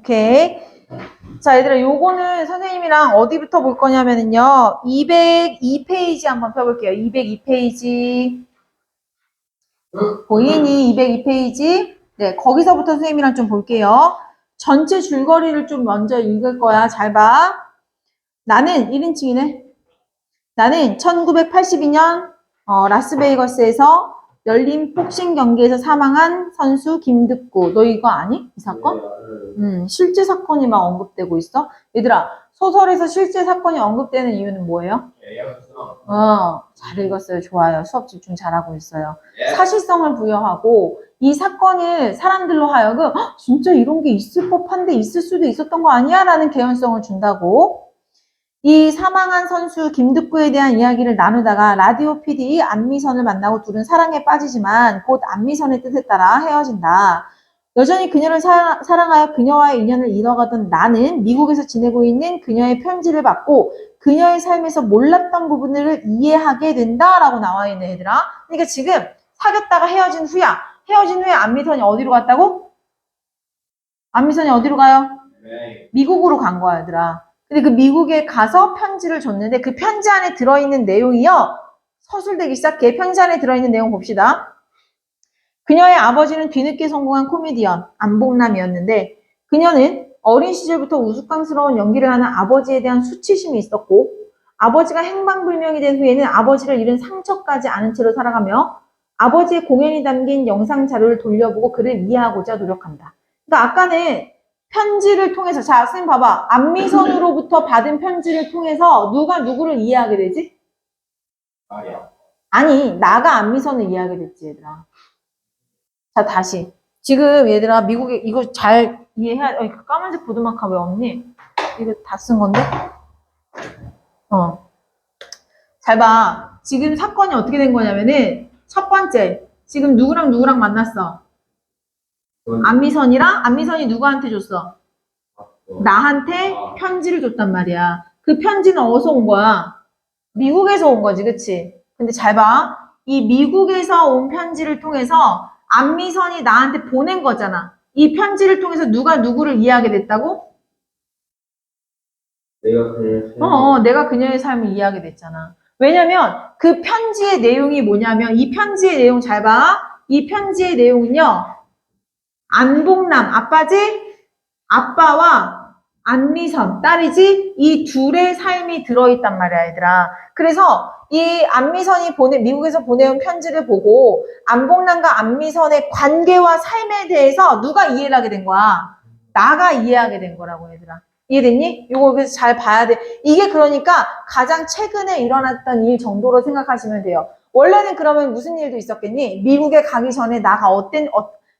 오케이. 자, 얘들아, 요거는 선생님이랑 어디부터 볼 거냐면은요, 202페이지 한번 펴볼게요. 202페이지. 보이니? 202페이지. 네, 거기서부터 선생님이랑 좀 볼게요. 전체 줄거리를 좀 먼저 읽을 거야. 잘 봐. 나는 1인칭이네. 나는 1982년 라스베이거스에서 열린 복싱 경기에서 사망한 선수 김득구. 너 이거 아니? 이 사건? 실제 사건이 막 언급되고 있어. 얘들아, 소설에서 실제 사건이 언급되는 이유는 뭐예요? 잘 읽었어요. 좋아요. 수업 집중 잘하고 있어요. 사실성을 부여하고 이 사건을 사람들로 하여금 진짜 이런 게 있을 법한데 있을 수도 있었던 거 아니야? 라는 개연성을 준다고. 이 사망한 선수 김득구에 대한 이야기를 나누다가 라디오 PD 안미선을 만나고 둘은 사랑에 빠지지만 곧 안미선의 뜻에 따라 헤어진다. 여전히 그녀를 사랑하여 그녀와의 인연을 이뤄가던 나는 미국에서 지내고 있는 그녀의 편지를 받고 그녀의 삶에서 몰랐던 부분을 이해하게 된다라고 나와 있는 얘들아. 그러니까 지금 사귀었다가 헤어진 후야. 헤어진 후에 안미선이 어디로 갔다고? 안미선이 어디로 가요? 네. 미국으로 간 거야, 얘들아. 근데 그 미국에 가서 편지를 줬는데 그 편지 안에 들어있는 내용이요. 서술되기 시작해. 편지 안에 들어있는 내용 봅시다. 그녀의 아버지는 뒤늦게 성공한 코미디언 안봉남이었는데 그녀는 어린 시절부터 우스꽝스러운 연기를 하는 아버지에 대한 수치심이 있었고 아버지가 행방불명이 된 후에는 아버지를 잃은 상처까지 아는 채로 살아가며 아버지의 공연이 담긴 영상 자료를 돌려보고 그를 이해하고자 노력한다. 그러니까 아까는 편지를 통해서 자, 선생님 봐봐. 안미선으로부터 받은 편지를 통해서 누가 누구를 이해하게 되지? 아니, 나가 안미선을 이해하게 됐지, 얘들아. 자, 다시. 지금 얘들아, 미국에 이거 잘 이해해야, 까만색 보드마카 왜 없니? 이거 다 쓴 건데? 잘 봐. 지금 사건이 어떻게 된 거냐면은, 첫 번째, 지금 누구랑 누구랑 만났어? 안미선이 누구한테 줬어? 나한테 편지를 줬단 말이야. 그 편지는 어디서 온 거야? 미국에서 온 거지, 그치? 근데 잘 봐. 이 미국에서 온 편지를 통해서 안미선이 나한테 보낸 거잖아. 이 편지를 통해서 누가 누구를 이해하게 됐다고? 내가 그녀의 삶을 이해하게 됐잖아. 왜냐면 그 편지의 내용이 뭐냐면 이 편지의 내용 잘 봐. 이 편지의 내용은요. 안봉남, 아빠지? 아빠와 안미선, 딸이지? 이 둘의 삶이 들어있단 말이야, 얘들아. 그래서 이 안미선이 미국에서 보내온 편지를 보고 안봉남과 안미선의 관계와 삶에 대해서 누가 이해를 하게 된 거야? 나가 이해하게 된 거라고, 얘들아. 이해됐니? 이거 그래서 잘 봐야 돼. 이게 그러니까 가장 최근에 일어났던 일 정도로 생각하시면 돼요. 원래는 그러면 무슨 일도 있었겠니? 미국에 가기 전에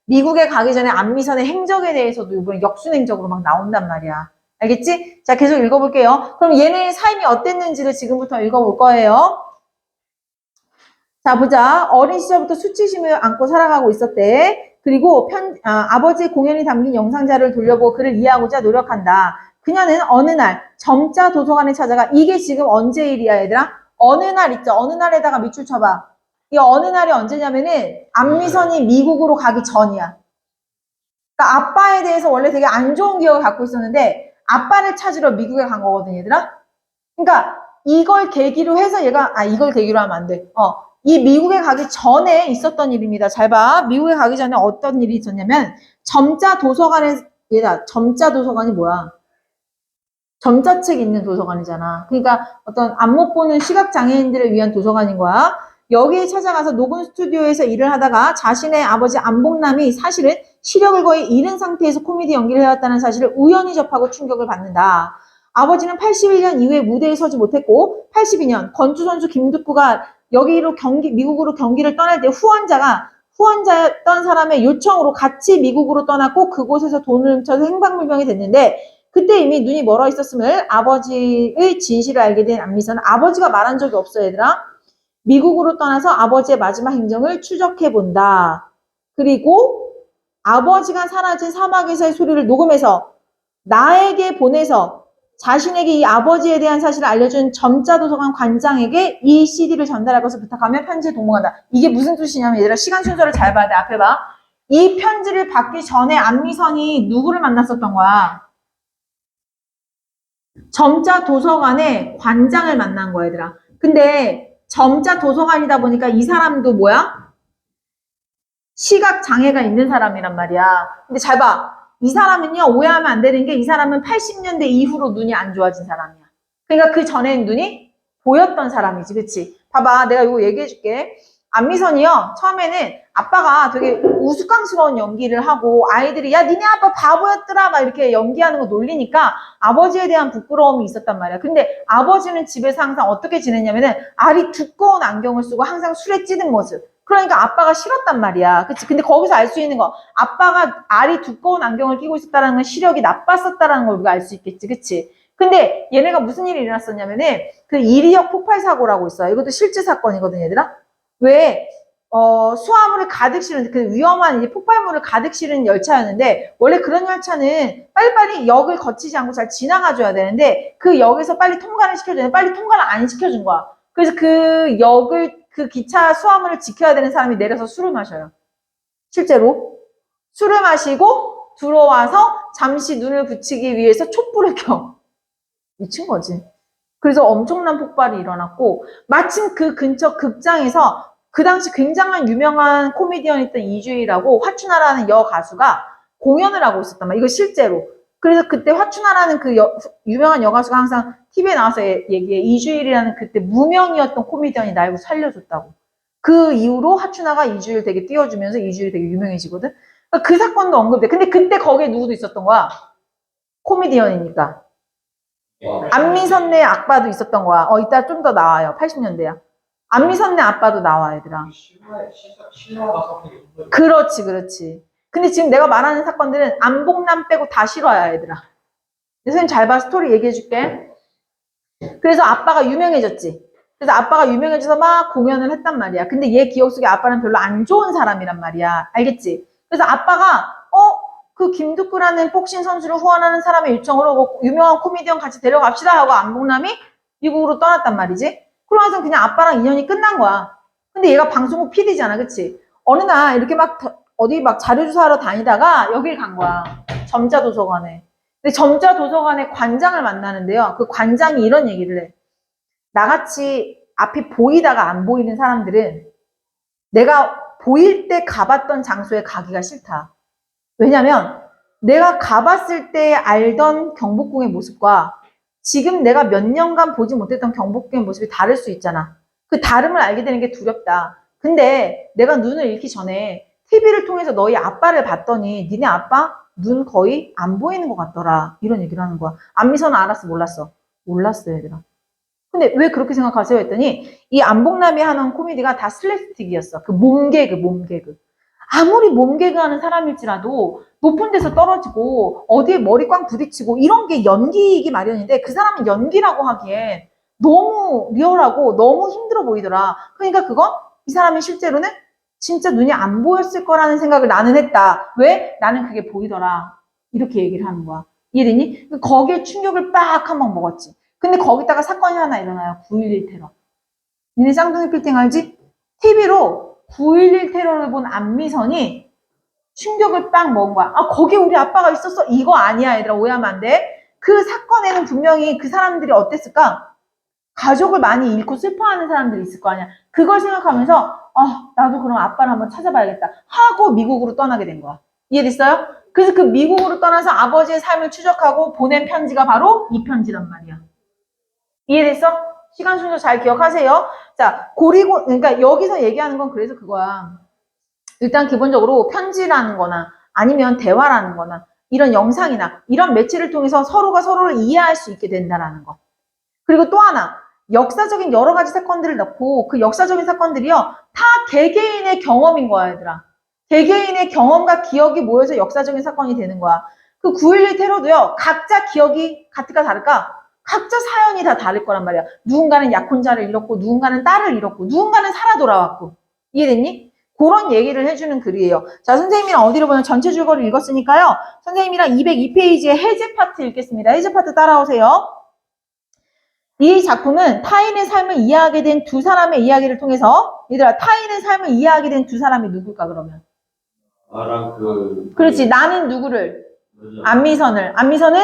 미국에 가기 전에 안미선의 행적에 대해서도 이번에 역순행적으로 막 나온단 말이야. 알겠지? 자, 계속 읽어볼게요. 그럼 얘네의 삶이 어땠는지를 지금부터 읽어볼 거예요. 자, 보자. 어린 시절부터 수치심을 안고 살아가고 있었대. 그리고 아버지의 공연이 담긴 영상자를 돌려보고 그를 이해하고자 노력한다. 그녀는 어느 날 점자 도서관에 찾아가 이게 지금 언제 일이야, 얘들아? 어느 날 있죠? 어느 날에다가 밑줄 쳐봐. 이 어느 날이 언제냐면은 안미선이 미국으로 가기 전이야. 그러니까 아빠에 대해서 원래 되게 안 좋은 기억을 갖고 있었는데 아빠를 찾으러 미국에 간 거거든, 얘들아. 그러니까 이걸 계기로 해서 이걸 계기로 하면 안 돼. 이 미국에 가기 전에 있었던 일입니다. 잘 봐. 미국에 가기 전에 어떤 일이 있었냐면 점자 도서관이 뭐야? 점자책 있는 도서관이잖아. 그러니까 어떤 안 못 보는 시각장애인들을 위한 도서관인 거야. 여기에 찾아가서 녹음 스튜디오에서 일을 하다가 자신의 아버지 안봉남이 사실은 시력을 거의 잃은 상태에서 코미디 연기를 해왔다는 사실을 우연히 접하고 충격을 받는다. 아버지는 81년 이후에 무대에 서지 못했고 82년 건주 선수 김득구가 미국으로 경기를 떠날 때 후원자였던 사람의 요청으로 같이 미국으로 떠났고 그곳에서 돈을 훔쳐서 행방불명이 됐는데 그때 이미 눈이 멀어 있었음을 아버지의 진실을 알게 된 안미선은 아버지가 말한 적이 없어, 얘들아. 미국으로 떠나서 아버지의 마지막 행정을 추적해본다. 그리고 아버지가 사라진 사막에서의 소리를 녹음해서 나에게 보내서 자신에게 이 아버지에 대한 사실을 알려준 점자도서관 관장에게 이 CD를 전달할 것을 부탁하며 편지에 동봉한다. 이게 무슨 뜻이냐면 얘들아 시간 순서를 잘 봐야 돼. 앞에 봐. 이 편지를 받기 전에 안미선이 누구를 만났었던 거야? 점자 도서관의 관장을 만난 거야, 얘들아. 근데 점자 도서관이다 보니까 이 사람도 뭐야? 시각 장애가 있는 사람이란 말이야. 근데 잘 봐. 이 사람은요, 오해하면 안 되는 게 이 사람은 80년대 이후로 눈이 안 좋아진 사람이야. 그러니까 그 전엔 눈이 보였던 사람이지, 그치? 봐봐, 내가 이거 얘기해 줄게. 안미선이요, 처음에는 아빠가 되게 우스꽝스러운 연기를 하고 아이들이 야, 니네 아빠 바보였더라 막 이렇게 연기하는 거 놀리니까 아버지에 대한 부끄러움이 있었단 말이야. 근데 아버지는 집에서 항상 어떻게 지냈냐면은 알이 두꺼운 안경을 쓰고 항상 술에 찌든 모습. 그러니까 아빠가 싫었단 말이야. 그치? 근데 거기서 알 수 있는 거, 아빠가 알이 두꺼운 안경을 끼고 있었다는 건 시력이 나빴었다는 걸 우리가 알 수 있겠지. 그치? 근데 얘네가 무슨 일이 일어났었냐면은 그 이리역 폭발 사고라고 있어요. 이것도 실제 사건이거든, 얘들아. 왜 수화물을 가득 실은 그 위험한 이제 폭발물을 가득 실은 열차였는데 원래 그런 열차는 빨리빨리 역을 거치지 않고 잘 지나가줘야 되는데 그 역에서 빨리 통과를 시켜줘야 되는데 빨리 통과를 안 시켜준 거야. 그래서 그 역을 그 기차 수화물을 지켜야 되는 사람이 내려서 술을 마셔요. 실제로 술을 마시고 들어와서 잠시 눈을 붙이기 위해서 촛불을 켜. 미친 거지. 그래서 엄청난 폭발이 일어났고 마침 그 근처 극장에서 그 당시 굉장한 유명한 코미디언이었던 이주일이라고 화춘하라는 여가수가 공연을 하고 있었단 말이야. 이거 실제로. 그래서 그때 화춘하라는 그 유명한 여가수가 항상 TV에 나와서 얘기해. 이주일이라는 그때 무명이었던 코미디언이 날 살려줬다고. 그 이후로 화춘하가 이주일 되게 띄워주면서 이주일이 되게 유명해지거든. 그러니까 그 사건도 언급돼. 근데 그때 거기에 누구도 있었던 거야? 코미디언이니까. 안미선네 아빠도 있었던 거야. 이따 좀 더 나와요. 80년대야. 안미선네 아빠도 나와, 얘들아. 그렇지, 그렇지. 근데 지금 내가 말하는 사건들은 안봉남 빼고 다 실화야, 얘들아. 선생님 잘 봐, 스토리 얘기해 줄게. 그래서 아빠가 유명해졌지. 그래서 아빠가 유명해져서 막 공연을 했단 말이야. 근데 얘 기억 속에 아빠는 별로 안 좋은 사람이란 말이야. 알겠지? 그래서 아빠가 그 김두꾸라는 복싱 선수를 후원하는 사람의 요청으로 뭐 유명한 코미디언 같이 데려갑시다 하고 안봉남이 미국으로 떠났단 말이지. 그러면서 그냥 아빠랑 인연이 끝난 거야. 근데 얘가 방송국 PD잖아, 그치? 어느 날 이렇게 막 어디 막 자료조사하러 다니다가 여길 간 거야. 점자도서관에. 근데 점자도서관의 관장을 만나는데요. 그 관장이 이런 얘기를 해. 나같이 앞이 보이다가 안 보이는 사람들은 내가 보일 때 가봤던 장소에 가기가 싫다. 왜냐면 내가 가봤을 때 알던 경복궁의 모습과 지금 내가 몇 년간 보지 못했던 경복궁의 모습이 다를 수 있잖아. 그 다름을 알게 되는 게 두렵다. 근데 내가 눈을 잃기 전에 TV를 통해서 너희 아빠를 봤더니 니네 아빠 눈 거의 안 보이는 것 같더라. 이런 얘기를 하는 거야. 안미선은 알았어, 몰랐어? 몰랐어, 얘들아. 근데 왜 그렇게 생각하세요? 했더니 이 안봉남이 하는 코미디가 다 슬랩스틱이었어. 그 몸개그. 아무리 몸개그 하는 사람일지라도 높은 데서 떨어지고 어디에 머리 꽝 부딪히고 이런 게 연기이기 마련인데 그 사람은 연기라고 하기엔 너무 리얼하고 너무 힘들어 보이더라. 그러니까 그건 이 사람이 실제로는 진짜 눈이 안 보였을 거라는 생각을 나는 했다. 왜? 나는 그게 보이더라. 이렇게 얘기를 하는 거야. 이해되니? 거기에 충격을 빡 한번 먹었지. 근데 거기다가 사건이 하나 일어나요. 9.11 테러. 니네 쌍둥이 빌딩 알지? TV로 9.11 테러를 본 안미선이 충격을 빡 먹은 거야. 거기 우리 아빠가 있었어? 이거 아니야, 얘들아. 오해하면 안 돼. 그 사건에는 분명히 그 사람들이 어땠을까? 가족을 많이 잃고 슬퍼하는 사람들이 있을 거 아니야. 그걸 생각하면서 나도 그럼 아빠를 한번 찾아봐야겠다 하고 미국으로 떠나게 된 거야. 이해됐어요? 그래서 그 미국으로 떠나서 아버지의 삶을 추적하고 보낸 편지가 바로 이 편지란 말이야. 이해됐어? 시간 순서 잘 기억하세요. 자, 그러니까 여기서 얘기하는 건 그래서 그거야. 일단 기본적으로 편지라는 거나 아니면 대화라는 거나 이런 영상이나 이런 매체를 통해서 서로가 서로를 이해할 수 있게 된다라는 거. 그리고 또 하나, 역사적인 여러 가지 사건들을 넣고 그 역사적인 사건들이요, 다 개개인의 경험인 거야, 얘들아. 개개인의 경험과 기억이 모여서 역사적인 사건이 되는 거야. 그 9.11 테러도요, 각자 기억이 같을까 다를까? 각자 사연이 다 다를 거란 말이야. 누군가는 약혼자를 잃었고, 누군가는 딸을 잃었고, 누군가는 살아 돌아왔고. 이해됐니? 그런 얘기를 해주는 글이에요. 자, 선생님이랑 어디로 보면 전체 줄거리를 읽었으니까요. 선생님이랑 202페이지의 해제 파트 읽겠습니다. 해제 파트 따라오세요. 이 작품은 타인의 삶을 이해하게 된 두 사람의 이야기를 통해서, 얘들아, 타인의 삶을 이해하게 된 두 사람이 누굴까, 그러면? 아랑 그렇지. 나는 누구를? 뭐죠? 안미선을. 안미선은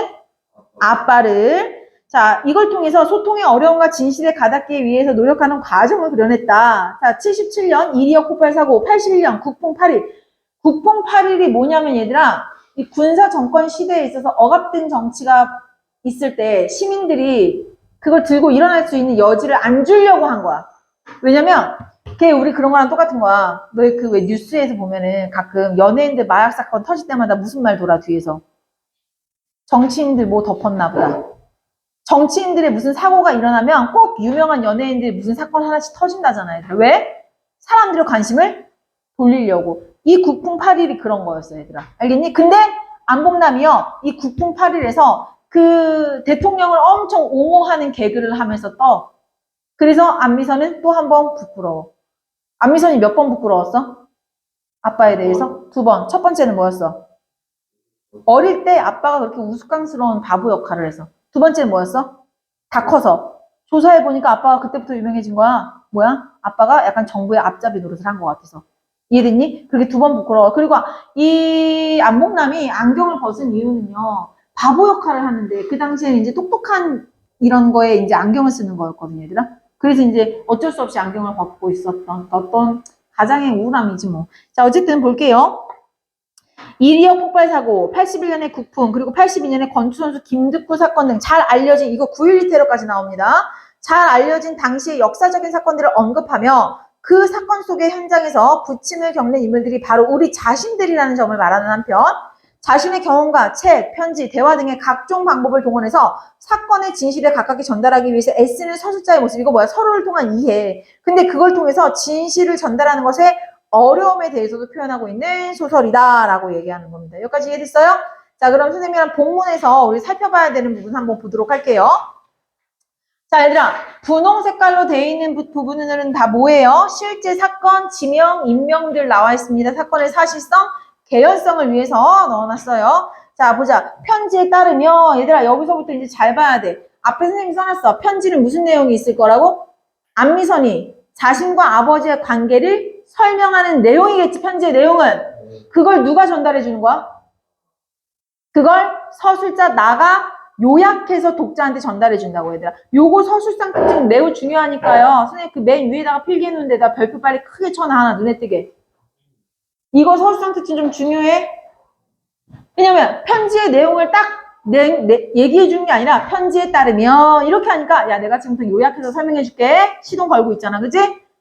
아빠를. 자, 이걸 통해서 소통의 어려움과 진실에 가닿기 위해서 노력하는 과정을 그려냈다. 자, 77년 1.2억 폭발 사고, 81년 국풍 8일. 국풍 8일이 뭐냐면 얘들아, 이 군사 정권 시대에 있어서 억압된 정치가 있을 때 시민들이 그걸 들고 일어날 수 있는 여지를 안 주려고 한 거야. 왜냐면 걔 우리 그런 거랑 똑같은 거야. 너희 그 왜 뉴스에서 보면은 가끔 연예인들 마약 사건 터질 때마다 무슨 말 돌아 뒤에서. 정치인들 뭐 덮었나 보다. 정치인들의 무슨 사고가 일어나면 꼭 유명한 연예인들 무슨 사건 하나씩 터진다잖아요. 왜? 사람들의 관심을 돌리려고. 이 국풍 8일이 그런 거였어, 얘들아. 알겠니? 근데 안봉남이요. 이 국풍 8일에서 그 대통령을 엄청 옹호하는 개그를 하면서 떠. 그래서 안미선은 또 한 번 부끄러워. 안미선이 몇 번 부끄러웠어? 아빠에 대해서? 2번. 첫 번째는 뭐였어? 어릴 때 아빠가 그렇게 우스꽝스러운 바보 역할을 해서. 2번째는 뭐였어? 다 커서. 조사해보니까 아빠가 그때부터 유명해진 거야. 뭐야? 아빠가 약간 정부의 앞잡이 노릇을 한 것 같아서. 이해됐니? 그렇게 2번 부끄러워. 그리고 이 안봉남이 안경을 벗은 이유는요. 바보 역할을 하는데 그 당시에는 이제 똑똑한 이런 거에 이제 안경을 쓰는 거였거든요, 얘들아. 그래서 이제 어쩔 수 없이 안경을 벗고 있었던 어떤 가장의 우울함이지 뭐. 자, 어쨌든 볼게요. 1.2억 폭발 사고, 81년에 국풍, 그리고 82년에 권투선수 김득구 사건 등 잘 알려진, 이거 9.12 테러까지 나옵니다. 잘 알려진 당시의 역사적인 사건들을 언급하며 그 사건 속의 현장에서 부침을 겪는 인물들이 바로 우리 자신들이라는 점을 말하는 한편 자신의 경험과 책, 편지, 대화 등의 각종 방법을 동원해서 사건의 진실에 가깝게 전달하기 위해서 애쓰는 서술자의 모습. 이거 뭐야? 서로를 통한 이해. 근데 그걸 통해서 진실을 전달하는 것에 어려움에 대해서도 표현하고 있는 소설이다라고 얘기하는 겁니다. 여기까지 이해됐어요? 자, 그럼 선생님이랑 본문에서 우리 살펴봐야 되는 부분 한번 보도록 할게요. 자, 얘들아, 분홍 색깔로 되어 있는 부분은 다 뭐예요? 실제 사건, 지명, 인명들 나와 있습니다. 사건의 사실성, 개연성을 위해서 넣어놨어요. 자, 보자. 편지에 따르면, 얘들아, 여기서부터 이제 잘 봐야 돼. 앞에 선생님이 써놨어. 편지는 무슨 내용이 있을 거라고? 안미선이 자신과 아버지의 관계를 설명하는 내용이겠지, 편지의 내용은. 그걸 누가 전달해 주는 거야? 그걸 서술자 나가 요약해서 독자한테 전달해 준다고, 얘들아. 요거 서술상 특징 매우 중요하니까요. 선생님 그 맨 위에다가 필기해 놓은 데다 별표 빨리 크게 쳐놔, 하나 눈에 띄게. 이거 서술상 특징 좀 중요해. 왜냐면 편지의 내용을 딱 얘기해 주는 게 아니라 편지에 따르면 이렇게 하니까 야, 내가 지금부터 요약해서 설명해 줄게. 시동 걸고 있잖아, 그지?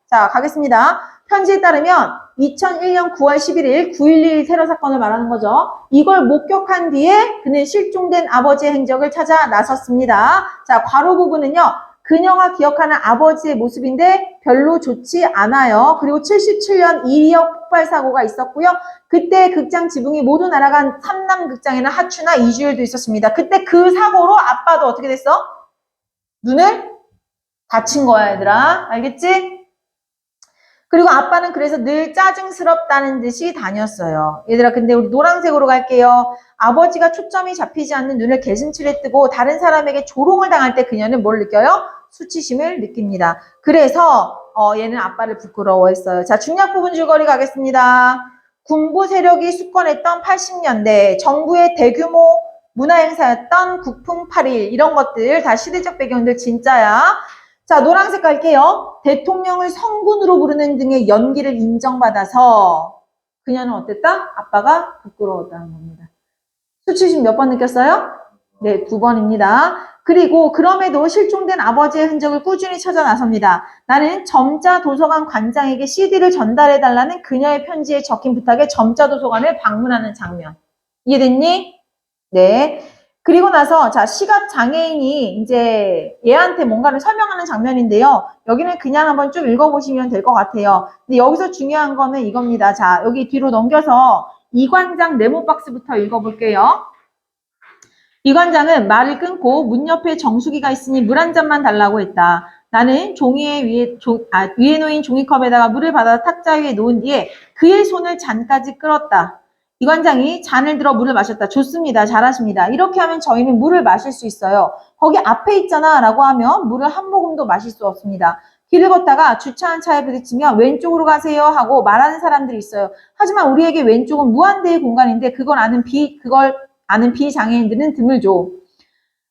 자, 가겠습니다. 편지에 따르면 2001년 9월 11일 9.11 테러 사건을 말하는 거죠. 이걸 목격한 뒤에 그는 실종된 아버지의 행적을 찾아 나섰습니다. 자, 괄호 부분은요. 그녀가 기억하는 아버지의 모습인데 별로 좋지 않아요. 그리고 77년 2.2억 폭발 사고가 있었고요. 그때 극장 지붕이 모두 날아간 삼남 극장에는 하추나 이주일도 있었습니다. 그때 그 사고로 아빠도 어떻게 됐어? 눈을 다친 거야, 얘들아. 알겠지? 그리고 아빠는 그래서 늘 짜증스럽다는 듯이 다녔어요. 얘들아, 근데 우리 노란색으로 갈게요. 아버지가 초점이 잡히지 않는 눈을 개슴츠레 뜨고 다른 사람에게 조롱을 당할 때 그녀는 뭘 느껴요? 수치심을 느낍니다. 그래서 얘는 아빠를 부끄러워했어요. 자, 중략 부분 줄거리 가겠습니다. 군부 세력이 수권했던 80년대 정부의 대규모 문화행사였던 국풍 8일 이런 것들 다 시대적 배경들 진짜야. 자, 노란색 갈게요. 대통령을 성군으로 부르는 등의 연기를 인정받아서 그녀는 어땠다? 아빠가 부끄러웠다는 겁니다. 수치심 몇 번 느꼈어요? 네, 2번입니다. 그리고 그럼에도 실종된 아버지의 흔적을 꾸준히 찾아 나섭니다. 나는 점자 도서관 관장에게 CD를 전달해달라는 그녀의 편지에 적힌 부탁에 점자 도서관을 방문하는 장면. 이해됐니? 네. 그리고 나서 자, 시각 장애인이 이제 얘한테 뭔가를 설명하는 장면인데요. 여기는 그냥 한번 쭉 읽어보시면 될 것 같아요. 근데 여기서 중요한 거는 이겁니다. 자, 여기 뒤로 넘겨서 이관장 네모박스부터 읽어볼게요. 이관장은 말을 끊고 문 옆에 정수기가 있으니 물 한 잔만 달라고 했다. 나는 종이에 위에 놓인 종이컵에다가 물을 받아 탁자 위에 놓은 뒤에 그의 손을 잔까지 끌었다. 이관장이 잔을 들어 물을 마셨다. 좋습니다. 잘하십니다. 이렇게 하면 저희는 물을 마실 수 있어요. 거기 앞에 있잖아 라고 하면 물을 한 모금도 마실 수 없습니다. 길을 걷다가 주차한 차에 부딪히며 왼쪽으로 가세요 하고 말하는 사람들이 있어요. 하지만 우리에게 왼쪽은 무한대의 공간인데 그걸 아는 비장애인들은 드물죠.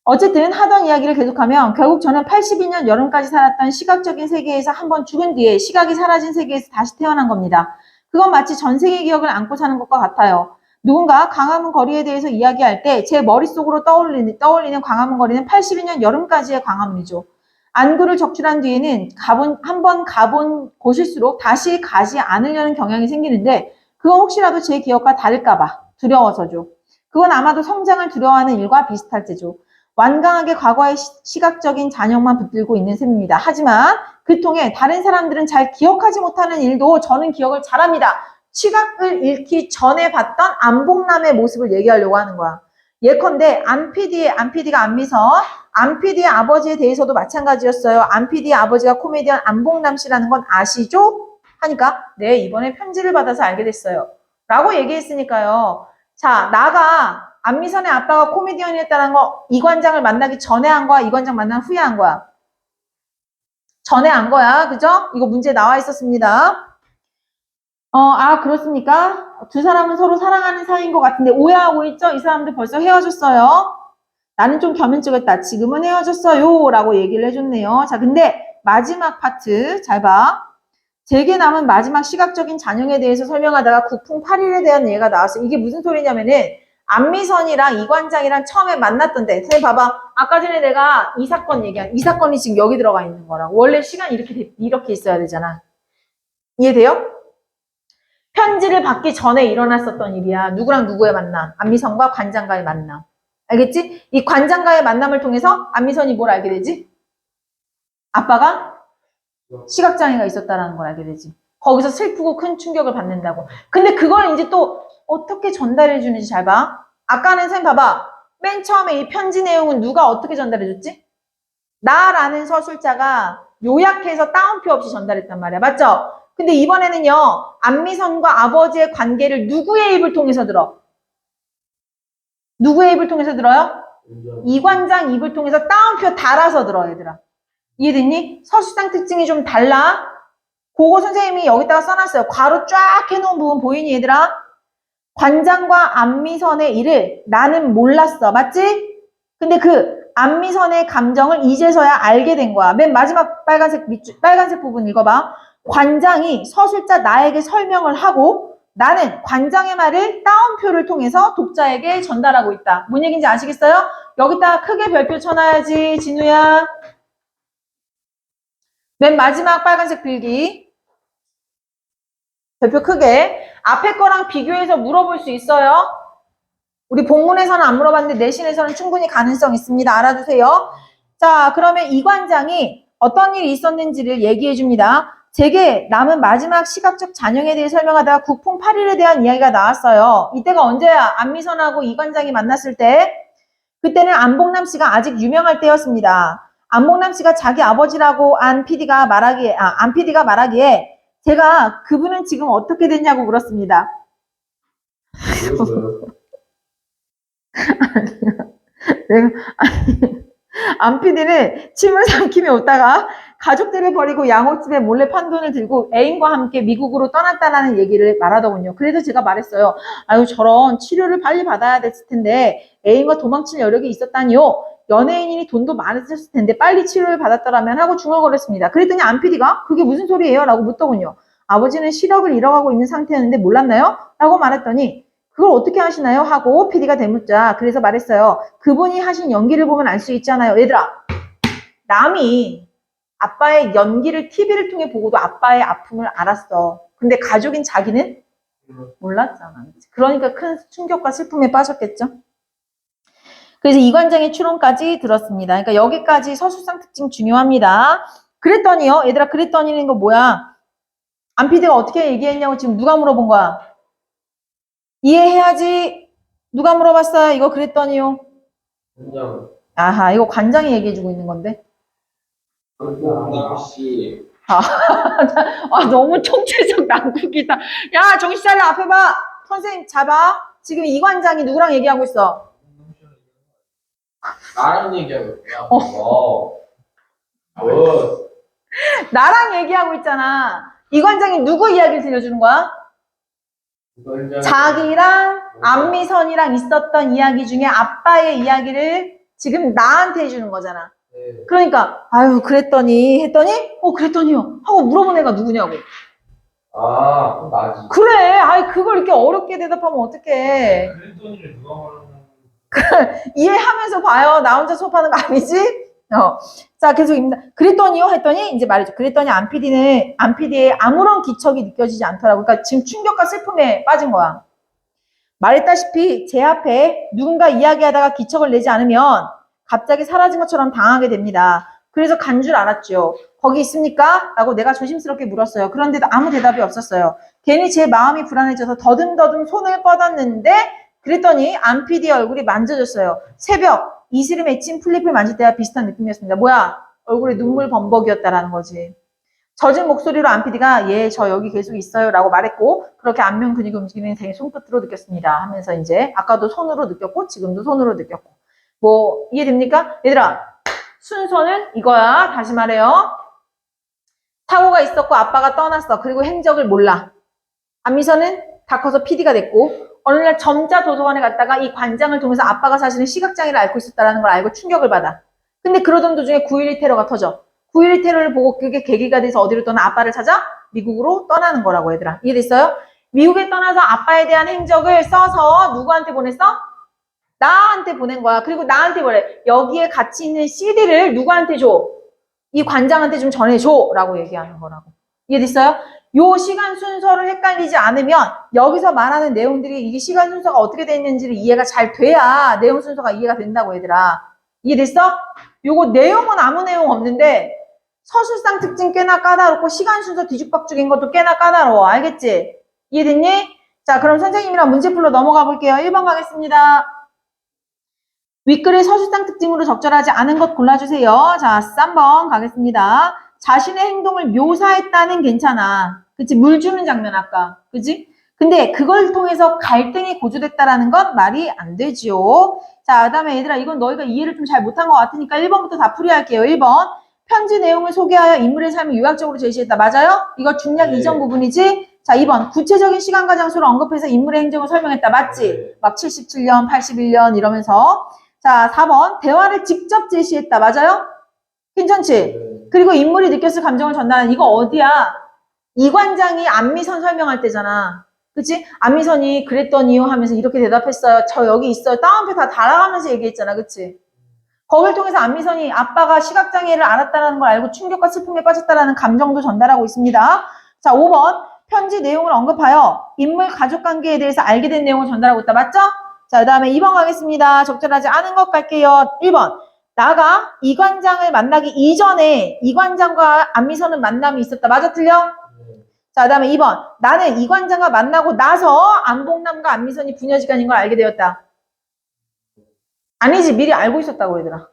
어쨌든 하던 이야기를 계속하면 결국 저는 82년 여름까지 살았던 시각적인 세계에서 한번 죽은 뒤에 시각이 사라진 세계에서 다시 태어난 겁니다. 그건 마치 전 세계 기억을 안고 사는 것과 같아요. 누군가 광화문 거리에 대해서 이야기할 때 제 머릿속으로 떠올리는 광화문 거리는 82년 여름까지의 광화문이죠. 안구를 적출한 뒤에는 한번 가본 곳일수록 다시 가지 않으려는 경향이 생기는데 그건 혹시라도 제 기억과 다를까봐 두려워서죠. 그건 아마도 성장을 두려워하는 일과 비슷할 테죠. 완강하게 과거의 시각적인 잔영만 붙들고 있는 셈입니다. 하지만 그 통해 다른 사람들은 잘 기억하지 못하는 일도 저는 기억을 잘합니다. 시각을 잃기 전에 봤던 안봉남의 모습을 얘기하려고 하는 거야. 예컨대 안PD가 안미선, 안PD의 아버지에 대해서도 마찬가지였어요. 안PD의 아버지가 코미디언 안봉남 씨라는 건 아시죠? 하니까 네, 이번에 편지를 받아서 알게 됐어요. 라고 얘기했으니까요. 자, 나가 안미선의 아빠가 코미디언이었다는 거 이관장을 만나기 전에 한 거야? 이관장 만난 후에 한 거야? 전에 한 거야. 그죠? 이거 문제 나와 있었습니다. 그렇습니까? 두 사람은 서로 사랑하는 사이인 것 같은데 오해하고 있죠? 이 사람들 벌써 헤어졌어요. 나는 좀 겸연쩍었다. 지금은 헤어졌어요. 라고 얘기를 해줬네요. 자, 근데 마지막 파트 잘 봐. 제게 남은 마지막 시각적인 잔영에 대해서 설명하다가 국풍 8일에 대한 예가 나왔어요. 이게 무슨 소리냐면은 안미선이랑 이관장이랑 처음에 만났던데 선생님 봐봐. 아까 전에 내가 이 사건이 지금 여기 들어가 있는 거라고. 원래 시간 이렇게 있어야 되잖아. 이해돼요? 편지를 받기 전에 일어났었던 일이야. 누구랑 누구의 만남? 안미선과 관장과의 만남. 알겠지? 이 관장과의 만남을 통해서 안미선이 뭘 알게 되지? 아빠가 시각장애가 있었다는 걸 알게 되지. 거기서 슬프고 큰 충격을 받는다고. 근데 그걸 이제 또 어떻게 전달해 주는지 잘 봐. 아까는 선생님 봐봐. 맨 처음에 이 편지 내용은 누가 어떻게 전달해 줬지? 나라는 서술자가 요약해서 따옴표 없이 전달했단 말이야. 맞죠? 근데 이번에는요. 안미선과 아버지의 관계를 누구의 입을 통해서 들어? 누구의 입을 통해서 들어요? 이관장 입을 통해서 따옴표 달아서 들어, 얘들아. 이해됐니? 서술상 특징이 좀 달라. 그거 선생님이 여기다가 써놨어요. 괄호 쫙 해놓은 부분 보이니, 얘들아? 관장과 안미선의 일을 나는 몰랐어. 맞지? 근데 그 안미선의 감정을 이제서야 알게 된 거야. 맨 마지막 빨간색 부분 읽어봐. 관장이 서술자 나에게 설명을 하고 나는 관장의 말을 따옴표를 통해서 독자에게 전달하고 있다. 뭔 얘기인지 아시겠어요? 여기다가 크게 별표 쳐놔야지, 진우야. 맨 마지막 빨간색 필기. 별표 크게. 앞에 거랑 비교해서 물어볼 수 있어요. 우리 본문에서는 안 물어봤는데 내신에서는 충분히 가능성 있습니다. 알아두세요. 자, 그러면 이 관장이 어떤 일이 있었는지를 얘기해 줍니다. 제게 남은 마지막 시각적 잔영에 대해 설명하다가 국풍 8일에 대한 이야기가 나왔어요. 이때가 언제야? 안미선하고 이 관장이 만났을 때. 그때는 안봉남 씨가 아직 유명할 때였습니다. 안봉남 씨가 자기 아버지라고 안 PD가 말하기에 제가 그분은 지금 어떻게 됐냐고 물었습니다. 내가 안 PD는 침을 삼키며 웃다가 가족들을 버리고 양호집에 몰래 판돈을 들고 애인과 함께 미국으로 떠났다라는 얘기를 말하더군요. 그래서 제가 말했어요. 아유 저런 치료를 빨리 받아야 됐을 텐데 애인과 도망칠 여력이 있었다니요. 연예인이니 돈도 많았을 텐데 빨리 치료를 받았더라면 하고 중얼거렸습니다. 그랬더니 안 PD가 그게 무슨 소리예요? 라고 묻더군요. 아버지는 시력을 잃어가고 있는 상태였는데 몰랐나요? 라고 말했더니 그걸 어떻게 하시나요? 하고 PD가 대묻자. 그래서 말했어요. 그분이 하신 연기를 보면 알 수 있잖아요. 얘들아, 남이 아빠의 연기를 TV를 통해 보고도 아빠의 아픔을 알았어. 근데 가족인 자기는 몰랐잖아. 그러니까 큰 충격과 슬픔에 빠졌겠죠. 그래서 이관장의 추론까지 들었습니다. 그러니까 여기까지 서술상 특징 중요합니다. 그랬더니요. 얘들아, 그랬더니는 거 뭐야? 안 PD가 어떻게 얘기했냐고 지금 누가 물어본 거야? 이해해야지. 누가 물어봤어요? 이거 그랬더니요. 관장. 아하, 이거 관장이 얘기해주고 있는 건데. 혹시 너무 총체적 난국이다. 야, 정신 차려. 앞에 봐. 선생님 잡아. 지금 이 관장이 누구랑 얘기하고 있어? 나랑 얘기하고 있구나. 나랑 얘기하고 있잖아. 이관장이 누구 이야기를 들려주는 거야? 자기랑 안미선이랑 있었던 이야기 중에 아빠의 이야기를 지금 나한테 해주는 거잖아. 그러니까 아유 그랬더니 했더니 그랬더니요 하고 물어본 애가 누구냐고. 그럼 나지. 그래. 아이 그걸 이렇게 어렵게 대답하면 어떡해. 그랬더니를 누가 말하는 이해하면서 봐요. 나 혼자 수업하는 거 아니지? 자, 계속입니다. 그랬더니요 했더니 이제 말이죠. 그랬더니 안PD의 아무런 기척이 느껴지지 않더라고. 그러니까 지금 충격과 슬픔에 빠진 거야. 말했다시피 제 앞에 누군가 이야기하다가 기척을 내지 않으면 갑자기 사라진 것처럼 당하게 됩니다. 그래서 간 줄 알았죠. 거기 있습니까? 라고 내가 조심스럽게 물었어요. 그런데도 아무 대답이 없었어요. 괜히 제 마음이 불안해져서 더듬더듬 손을 뻗었는데 그랬더니 안PD의 얼굴이 만져졌어요. 새벽 이슬이 맺힌 풀잎을 만질 때와 비슷한 느낌이었습니다. 뭐야? 얼굴에 눈물 범벅이었다라는 거지. 젖은 목소리로 안PD가 예, 저 여기 계속 있어요 라고 말했고 그렇게 안면 근육이 움직이는 제 손끝으로 느꼈습니다 하면서 이제 아까도 손으로 느꼈고 지금도 손으로 느꼈고 뭐 이해됩니까? 얘들아 순서는 이거야. 다시 말해요. 사고가 있었고 아빠가 떠났어. 그리고 행적을 몰라. 안미선은 다 커서 PD가 됐고 어느 날 점자 도서관에 갔다가 이 관장을 통해서 아빠가 사실은 시각장애를 앓고 있었다는 걸 알고 충격을 받아. 근데 그러던 도중에 9.11 테러가 터져. 9.11 테러를 보고 그게 계기가 돼서 어디로 떠나? 아빠를 찾아 미국으로 떠나는 거라고 얘들아. 이해됐어요? 미국에 떠나서 아빠에 대한 행적을 써서 누구한테 보냈어? 나한테 보낸 거야. 그리고 나한테 뭐래? 여기에 같이 있는 CD를 누구한테 줘? 이 관장한테 좀 전해줘 라고 얘기하는 거라고. 이해됐어요? 요 시간 순서를 헷갈리지 않으면 여기서 말하는 내용들이 이게 시간 순서가 어떻게 돼 있는지를 이해가 잘 돼야 내용 순서가 이해가 된다고 얘들아. 이해됐어? 요거 내용은 아무 내용 없는데 서술상 특징 꽤나 까다롭고 시간 순서 뒤죽박죽인 것도 꽤나 까다로워. 알겠지? 이해됐니? 자 그럼 선생님이랑 문제풀로 넘어가 볼게요. 1번 가겠습니다. 윗글의 서술상 특징으로 적절하지 않은 것 골라주세요. 자, 3번 가겠습니다. 자신의 행동을 묘사했다는 괜찮아. 그치? 물 주는 장면 아까. 그치? 근데 그걸 통해서 갈등이 고조됐다라는 건 말이 안 되지요. 자, 그 다음에 얘들아 이건 너희가 이해를 좀 잘 못한 것 같으니까 1번부터 다 풀이할게요. 1번. 편지 내용을 소개하여 인물의 삶을 요약적으로 제시했다. 맞아요? 이거 중략 네. 이전 부분이지? 자, 2번. 구체적인 시간과 장소를 언급해서 인물의 행적을 설명했다. 맞지? 네. 막 77년, 81년 이러면서. 자, 4번. 대화를 직접 제시했다. 맞아요? 괜찮지? 네. 그리고 인물이 느꼈을 감정을 전달하는 이거 어디야? 이관장이 안미선 설명할 때잖아. 그치? 안미선이 그랬더니요 하면서 이렇게 대답했어요. 저 여기 있어요. 따옴표 다 달아가면서 얘기했잖아. 그치? 거길 통해서 안미선이 아빠가 시각장애를 앓았다는 걸 알고 충격과 슬픔에 빠졌다는 감정도 전달하고 있습니다. 자, 5번. 편지 내용을 언급하여 인물 가족관계에 대해서 알게 된 내용을 전달하고 있다. 맞죠? 자, 그 다음에 2번 가겠습니다. 적절하지 않은 것 갈게요. 1번. 나가 이관장을 만나기 이전에 이관장과 안미선은 만남이 있었다. 맞아, 틀려? 자, 그 다음에 2번. 나는 이관장과 만나고 나서 안봉남과 안미선이 부녀지간인 걸 알게 되었다. 아니지, 미리 알고 있었다고 얘들아.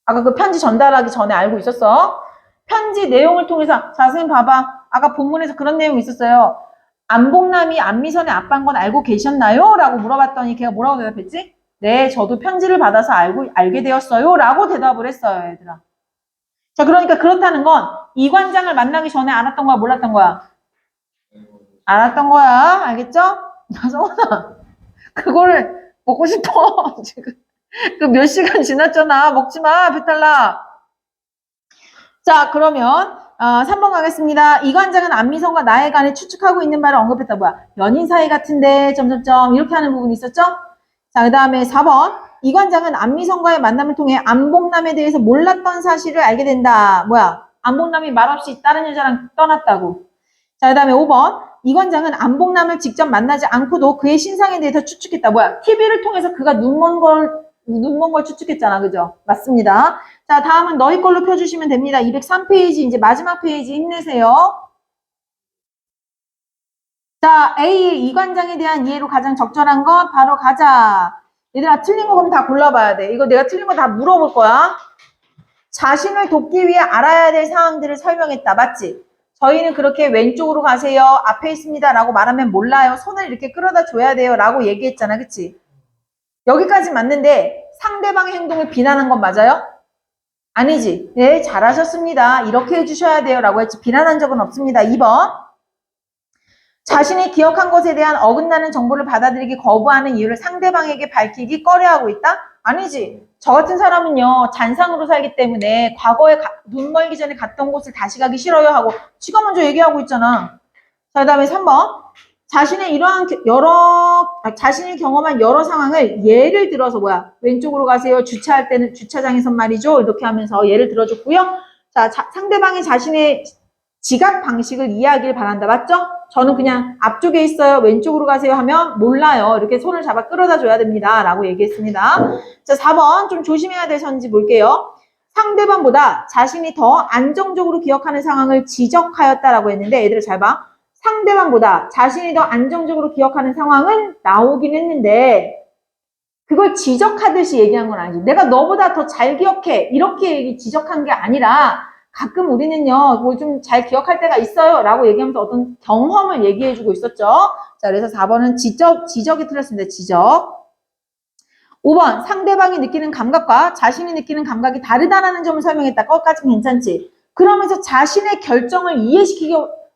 아까 그 편지 전달하기 전에 알고 있었어. 편지 내용을 통해서, 자, 선생님 봐봐. 아까 본문에서 그런 내용이 있었어요. 안봉남이 안미선의 아빠인 건 알고 계셨나요? 라고 물어봤더니 걔가 뭐라고 대답했지? 네, 저도 편지를 받아서 알게 되었어요. 라고 대답을 했어요, 얘들아. 자, 그러니까 그렇다는 건 이관장을 만나기 전에 알았던 거야, 몰랐던 거야? 알았던 거야. 알겠죠? 나성원아, 그거를 먹고 싶어. 지금. 그 몇 시간 지났잖아. 먹지 마, 배탈나. 자, 그러면 3번 가겠습니다. 이관장은 안미선과 나에 관해 추측하고 있는 바를 언급했다. 뭐야? 연인 사이 같은데 점점점 이렇게 하는 부분이 있었죠? 자, 그 다음에 4번. 이관장은 안미선과의 만남을 통해 안봉남에 대해서 몰랐던 사실을 알게 된다. 뭐야? 안봉남이 말없이 다른 여자랑 떠났다고. 자, 그 다음에 5번. 이관장은 안봉남을 직접 만나지 않고도 그의 신상에 대해서 추측했다. 뭐야? TV를 통해서 그가 눈먼 걸 추측했잖아. 그죠? 맞습니다. 자, 다음은 너희 걸로 펴주시면 됩니다. 203페이지, 이제 마지막 페이지 힘내세요. 자, A, 이관장에 대한 이해로 가장 적절한 것 바로 가자. 얘들아, 틀린 거 그럼 다 골라봐야 돼. 이거 내가 틀린 거 다 물어볼 거야. 자신을 돕기 위해 알아야 될 사항들을 설명했다. 맞지? 저희는 그렇게 왼쪽으로 가세요. 앞에 있습니다. 라고 말하면 몰라요. 손을 이렇게 끌어다 줘야 돼요. 라고 얘기했잖아. 그치? 여기까지 맞는데 상대방의 행동을 비난한 건 맞아요? 아니지. 네, 잘하셨습니다. 이렇게 해주셔야 돼요. 라고 했지. 비난한 적은 없습니다. 2번. 자신이 기억한 것에 대한 어긋나는 정보를 받아들이기 거부하는 이유를 상대방에게 밝히기 꺼려하고 있다? 아니지. 저 같은 사람은요, 잔상으로 살기 때문에 과거에 눈 멀기 전에 갔던 곳을 다시 가기 싫어요 하고 지가 먼저 얘기하고 있잖아. 자, 그 다음에 3번. 자신이 경험한 여러 상황을 예를 들어서 왼쪽으로 가세요. 주차할 때는 주차장에선 말이죠. 이렇게 하면서 예를 들어줬고요. 자, 상대방이 자신의 지각 방식을 이해하길 바란다. 맞죠? 저는 그냥 앞쪽에 있어요. 왼쪽으로 가세요 하면 몰라요. 이렇게 손을 잡아 끌어다 줘야 됩니다. 라고 얘기했습니다. 자, 4번 좀 조심해야 될 선지 볼게요. 상대방보다 자신이 더 안정적으로 기억하는 상황을 지적하였다라고 했는데 얘들아 잘 봐. 상대방보다 자신이 더 안정적으로 기억하는 상황은 나오긴 했는데 그걸 지적하듯이 얘기한 건 아니지. 내가 너보다 더 잘 기억해. 이렇게 지적한 게 아니라 가끔 우리는요. 뭘 좀 잘 기억할 때가 있어요. 라고 얘기하면서 어떤 경험을 얘기해주고 있었죠. 자, 그래서 4번은 지적이 틀렸습니다. 지적. 5번 상대방이 느끼는 감각과 자신이 느끼는 감각이 다르다는 점을 설명했다. 거기까지 괜찮지. 그러면서 자신의 결정을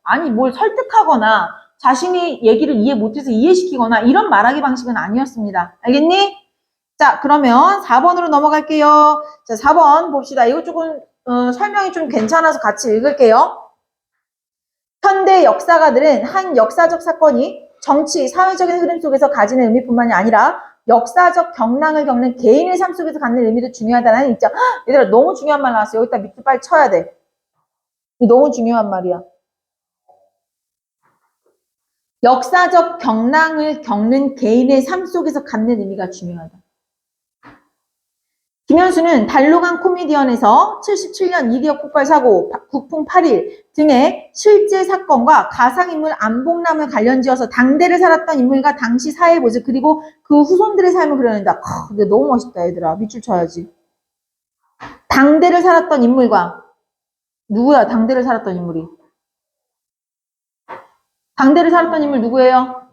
아니 뭘 설득하거나 자신이 얘기를 이해 못해서 이해시키거나 이런 말하기 방식은 아니었습니다. 알겠니? 자, 그러면 4번으로 넘어갈게요. 자, 4번 봅시다. 이거 조금 설명이 좀 괜찮아서 같이 읽을게요. 현대 역사가들은 한 역사적 사건이 정치, 사회적인 흐름 속에서 가지는 의미뿐만이 아니라 역사적 경랑을 겪는 개인의 삶 속에서 갖는 의미도 중요하다는 입장. 얘들아 너무 중요한 말 나왔어. 여기다 밑줄 빨리 쳐야 돼. 너무 중요한 말이야. 역사적 경랑을 겪는 개인의 삶 속에서 갖는 의미가 중요하다. 김현수는 달로간 코미디언에서 77년 이리역 폭발 사고, 국풍 8일 등의 실제 사건과 가상인물 안봉남을 관련지어서 당대를 살았던 인물과 당시 사회 모습 그리고 그 후손들의 삶을 그려낸다. 근데 너무 멋있다 얘들아. 밑줄 쳐야지. 당대를 살았던 인물과 누구야 당대를 살았던 인물이? 당대를 살았던 인물 누구예요?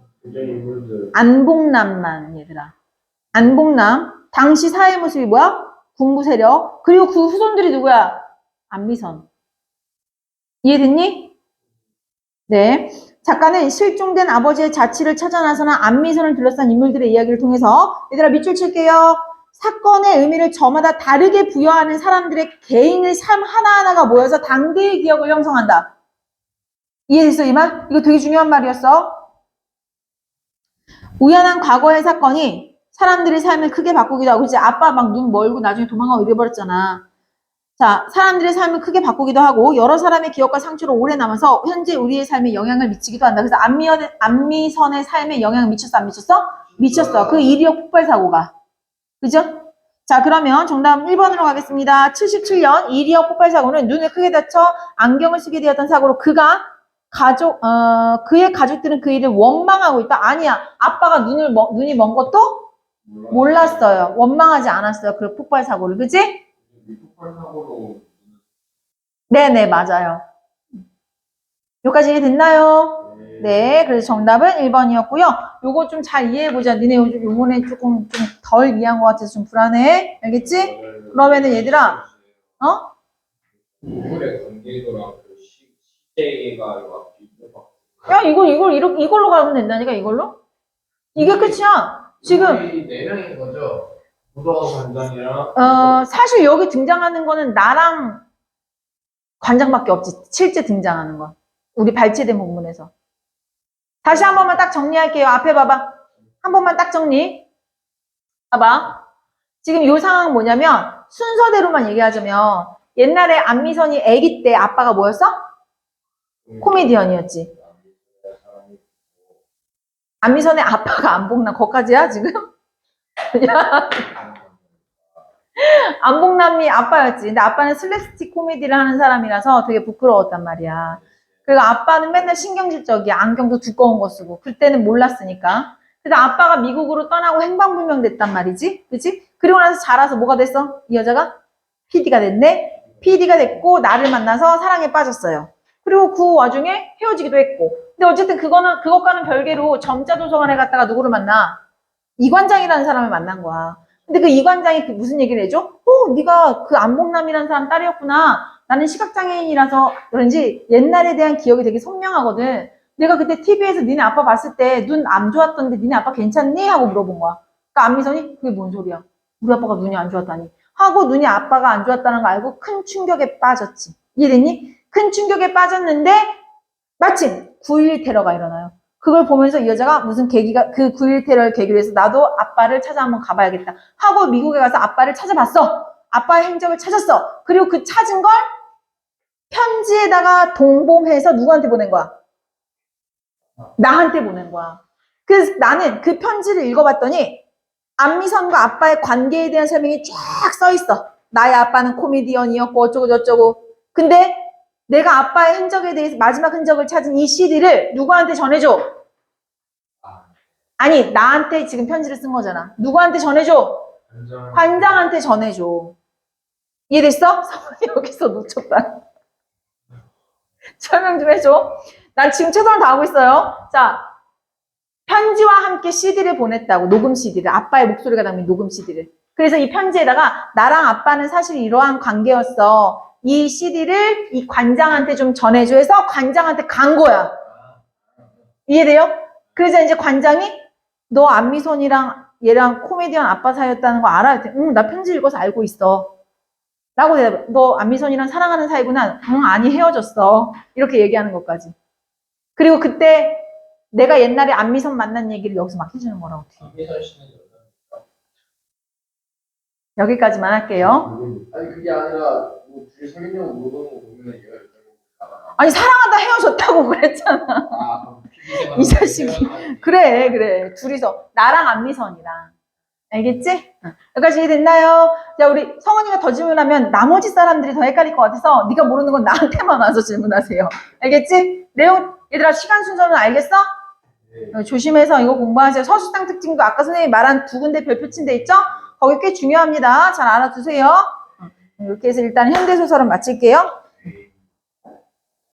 안봉남만 얘들아. 안봉남. 당시 사회 모습이 뭐야? 군부 세력. 그리고 그 후손들이 누구야? 안미선. 이해됐니? 네. 작가는 실종된 아버지의 자취를 찾아 나서는 안미선을 둘러싼 인물들의 이야기를 통해서 얘들아 밑줄 칠게요. 사건의 의미를 저마다 다르게 부여하는 사람들의 개인의 삶 하나하나가 모여서 당대의 기억을 형성한다. 이해됐어 이 말? 이거 되게 중요한 말이었어. 우연한 과거의 사건이 사람들의 삶을 크게 바꾸기도 하고, 그치? 아빠 막 눈 멀고 나중에 도망가고 이래버렸잖아. 자, 사람들의 삶을 크게 바꾸기도 하고, 여러 사람의 기억과 상처로 오래 남아서 현재 우리의 삶에 영향을 미치기도 한다. 그래서 안미선의 삶에 영향을 미쳤어, 안 미쳤어? 미쳤어. 그 이리역 폭발 사고가. 그죠? 자, 그러면 정답 1번으로 가겠습니다. 77년 이리역 폭발 사고는 눈을 크게 다쳐 안경을 쓰게 되었던 사고로 그의 가족들은 그 일을 원망하고 있다. 아니야. 아빠가 눈이 먼 것도 몰랐어요. 원망하지 않았어요. 그 폭발 사고를. 그치? 폭발 사고로. 네네, 맞아요. 여기까지 이해됐나요? 네, 그래서 정답은 1번이었고요. 요거 좀 잘 이해해보자. 니네 요번에 조금 좀 덜 이해한 것 같아서 좀 불안해. 알겠지? 그러면은 얘들아, 인물의 관계도랑 그 시대가 야, 이걸로 가면 된다니까, 이걸로? 이게 끝이야. 지금. 우리 4명인 거죠? 부도 관장이랑. 사실 여기 등장하는 거는 나랑 관장밖에 없지. 실제 등장하는 건. 우리 발췌된 본문에서. 다시 한 번만 딱 정리할게요. 앞에 봐봐. 한 번만 딱 정리. 봐봐. 지금 이 상황은 뭐냐면 순서대로만 얘기하자면 옛날에 안미선이 아기 때 아빠가 뭐였어? 코미디언이었지. 안미선의 아빠가 안봉남 거기까지야 지금? 안봉남이 아빠였지. 근데 아빠는 슬랩스틱 코미디를 하는 사람이라서 되게 부끄러웠단 말이야. 그리고 아빠는 맨날 신경질적이야. 안경도 두꺼운 거 쓰고. 그때는 몰랐으니까. 그래서 아빠가 미국으로 떠나고 행방불명 됐단 말이지. 그치? 그리고 나서 자라서 뭐가 됐어? 이 여자가? PD가 됐네? PD가 됐고 나를 만나서 사랑에 빠졌어요. 그리고 그 와중에 헤어지기도 했고. 근데 어쨌든 그것과는 별개로 점자 도서관에 갔다가 누구를 만나? 이관장이라는 사람을 만난 거야. 근데 그 이관장이 무슨 얘기를 해줘? 네가 그 안봉남이라는 사람 딸이었구나. 나는 시각장애인이라서 그런지 옛날에 대한 기억이 되게 선명하거든. 내가 그때 TV에서 니네 아빠 봤을 때 눈 안 좋았던데 니네 아빠 괜찮니? 하고 물어본 거야. 그러니까 안미선이 그게 뭔 소리야? 우리 아빠가 눈이 안 좋았다니. 하고 눈이 아빠가 안 좋았다는 거 알고 큰 충격에 빠졌지. 이해됐니? 큰 충격에 빠졌는데 마침 9.11 테러가 일어나요. 그걸 보면서 이 여자가 무슨 계기가 그 9.11 테러를 계기로 해서 나도 아빠를 찾아 한번 가봐야겠다 하고 미국에 가서 아빠를 찾아봤어. 아빠의 행적을 찾았어. 그리고 그 찾은 걸 편지에다가 동봉해서 누구한테 보낸 거야? 나한테 보낸 거야. 그래서 나는 그 편지를 읽어봤더니 안미선과 아빠의 관계에 대한 설명이 쫙 써있어. 나의 아빠는 코미디언이었고 어쩌고 저쩌고. 근데 내가 아빠의 흔적에 대해서 마지막 흔적을 찾은 이 CD를 누구한테 전해줘? 아니 나한테 지금 편지를 쓴 거잖아. 누구한테 전해줘? 관장한테 전해줘. 이해됐어? 성훈이 여기서 놓쳤다. 설명 좀 해줘. 난 지금 최선을 다하고 있어요. 자, 편지와 함께 CD를 보냈다고. 녹음 CD를. 아빠의 목소리가 담긴 녹음 CD를. 그래서 이 편지에다가 나랑 아빠는 사실 이러한 관계였어. 이 CD를 이 관장한테 좀 전해줘 해서 관장한테 간 거야. 이해돼요? 그래서 이제 관장이 너 안미선이랑 얘랑 코미디언 아빠 사이였다는 거 알아? 응, 나 편지 읽어서 알고 있어. 라고 대답해. 너 안미선이랑 사랑하는 사이구나. 응, 아니 헤어졌어. 이렇게 얘기하는 것까지. 그리고 그때 내가 옛날에 안미선 만난 얘기를 여기서 막 해주는 거라고. 안미선 씨는 여기까지만 할게요. 아니 그게 아니라 뭐 둘이 사귀냐고 물어보는 거 보면 얘가 아니 사랑하다 헤어졌다고 그랬잖아. 이 자식이. 그래. 둘이서 나랑 안미선이랑. 알겠지? 여기까지 됐나요? 자, 우리 성은이가 더 질문하면 나머지 사람들이 더 헷갈릴 것 같아서 네가 모르는 건 나한테만 와서 질문하세요. 알겠지? 내용 얘들아 시간 순서는 알겠어? 네. 조심해서 이거 공부하세요. 서술상 특징도 아까 선생님이 말한 두 군데 별표 친 데 있죠? 거기 꽤 중요합니다. 잘 알아두세요. 이렇게 해서 일단 현대소설은 마칠게요.